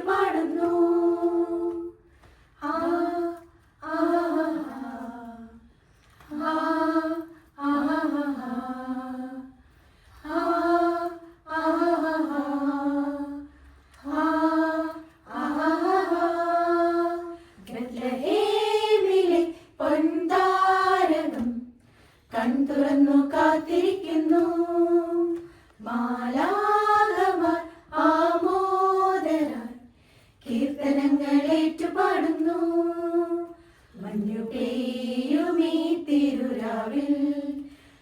പാടുന്നു. ആ ആ ആ ആ ബെത്ലഹേമിലെ പൊൻതാരകം കൺതുറന്നു കാത്തിരിക്കുന്നു. മാലാഖമാർ ആമോദരാൽ കീർത്തനങ്ങളേറ്റുപാടുന്നു. മഞ്ഞു പെയ്യുമീ തിരുരാവിൽ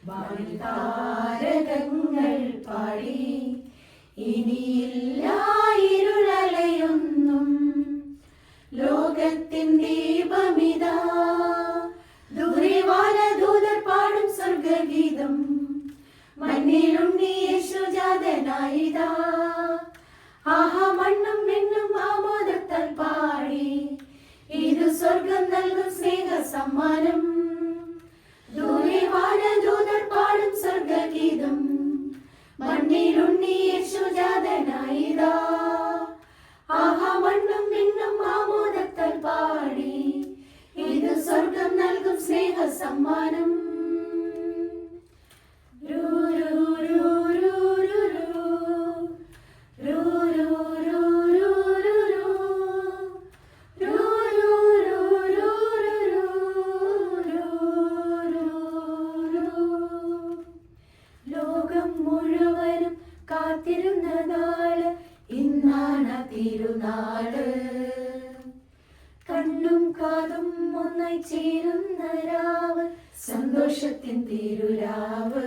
വാനിൽ താരകങ്ങൾ പാടി. ഇനിയില്ല ഇരുളലയൊന്നും, ലോകത്തിൻ ദീപമിതാ. ദൂരെ വാനദൂതർ പാടും സ്വർഗഗീതം. മണ്ണിലുണ്ണി യേശു ജാതനായിതാ. ആഹാ മണ്ണും മിണ്ണും ആമോദത്താൽ പാടി. ഇത് സ്വർഗം നൽകും സ്നേഹ സമ്മാനം. ദൂരെ വാനദൂതർ പാടും സ്വർഗഗീതം. മണ്ണിലുണ്ണി യേശു ജാതനായിതാ. ആഹാ മണ്ണും മിണ്ണും ആമോദത്താൽ പാടി. ഇത് സ്വർഗം നൽകും സ്നേഹ സമ്മാനം. ലോകം മുഴുവനും കാത്തിരുന്ന നാള് ഇന്നാണ് തിരുനാള്. കണ്ണും കാതും ഒന്നായി ചേരുന്ന രാവ്, സന്തോഷത്തിൻ തിരുരാവ്.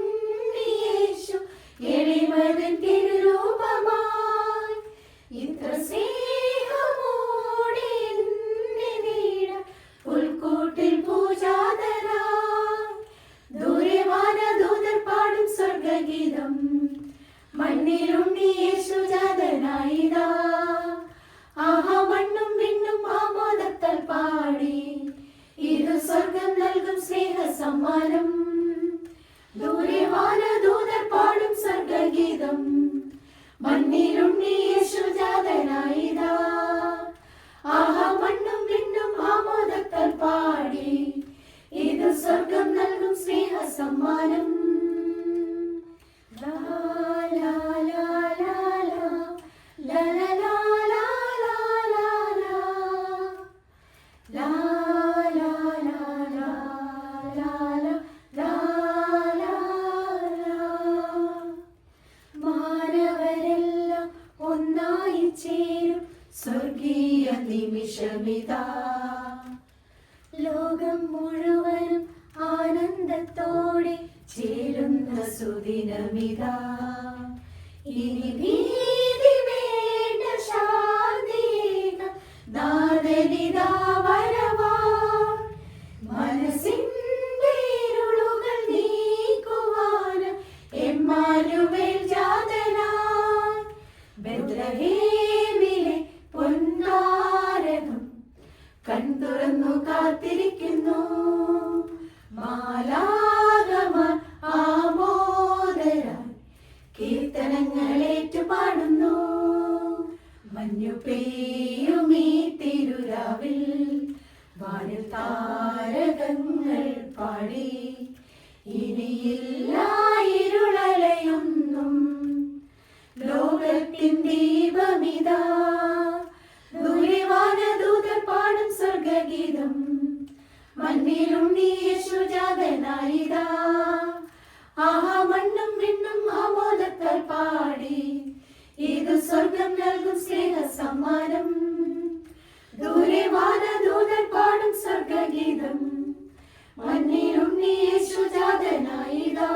ഇതരാജരാജനുണ്ണിയേശു എളിമതൻ തിരുരൂപമായി. ഇത്ര സ്നേഹമോടെ എന്നെ നീട പുൽക്കൂട്ടിൽ പൂജാതനായി. ദൂരെ വാനദൂതർ പാടും സ്വർഗഗീതം. മണ്ണിലുണ്ണി യേശു ജാതനായിതാ. ആഹാ മണ്ണും മിണ്ണും ആമോദത്താൽ പാടി. ഇത് സ്വർഗം നൽകും സ്നേഹ സമ്മാനം. ദൂരെ വാനദൂതർ പാടും സ്വർഗഗീതം. മണ്ണിലുണ്ണി യേശു ജാതനായിതാ. ആഹാ മണ്ണും മിണ്ണും ആമോദത്താൽ പാടി. ഇത് സ്വർഗം നൽകും സ്നേഹ സമ്മാനം. ലാ ലാ ലാ ലാ ലാ ലാ ലാ ലാ ലാ ലാ ലാ ലാ ലാ ലാ ലാ ലാ ലാ. മാനവരെല്ലാം ഒന്നായി ചേരും സ്വർഗീയ നിമിഷമിതാ. ലോകം മുഴുവനും ആനന്ദത്തോടെ ചേരുന്ന സുദിനമിതാ. ഇനി ഭീതി വേണ്ട, ശാന്തിയേക നാഥനിതാ വരവാൻ. മനസ്സിന്റെ ഇരുളുകൾ നീക്കുവാൻ എമ്മാനുവേൽ ജാതനായി. ബെത്ലഹേമിലെ പൊൻതാരകം കൺതുറന്നു കാത്തിരിക്കുന്നു. മാലാഖമാർ ആമോദരാൽ കീർത്തനങ്ങളേറ്റുപാടുന്നു. മഞ്ഞു പെയ്യുമീ തിരുരാവിൽ വാനിൽ താരകങ്ങൾ പാടി. ഇനിയില്ല ഇരുളലയൊന്നും, ലോകത്തിൻ ദീപമിതാ. ദൂരെ വാനദൂതർ പാടും സ്വർഗഗീതം. മണ്ണിലുണ്ണി യേശു ജാതനായിതാ. ആഹാ മണ്ണും മിണ്ണും ആമോദത്താൽ പാടി. ഇത് സ്വർഗം നൽകും സ്നേഹ സമ്മാനം. ദൂരെ വാനദൂതർ പാടും സ്വർഗഗീതം. മണ്ണിലുണ്ണി യേശു ജാതനായിതാ.